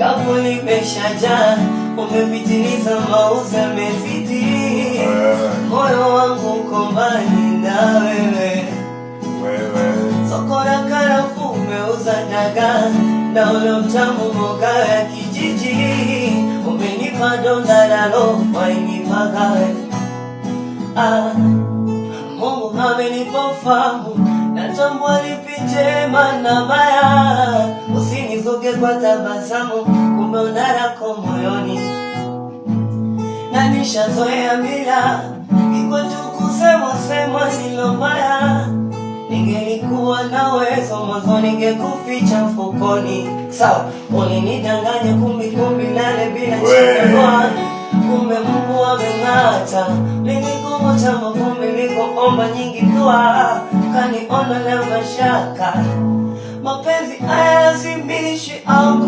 kapu limeshajaa, umepitiliza mauzo yamezidi. Moyo wangu uko mbali na wewe. Soko la karafuu umeuza dagaa, na ule utamu mboga ya kijiji. Umenipa donda la roho wainipagawe. Mungu amenipa ufahamu, natambua lipi jema na baya. Usinizuge kwa tabasamu, kumbe una lako moyoni. Na nishazoea mila, iko tu kusemwa nilo mbaya. Ningelikuwa na uwezo mwanzo ningekuficha mfukoni. Sawa, ulinidanganya kumbi lale bila changamoa. Kumbe Mungu ameng'ata, nilikuwa mavumbi nilikoomba nyingi dua. Kaniona leo mashaka, mapenzi hayalazimishi au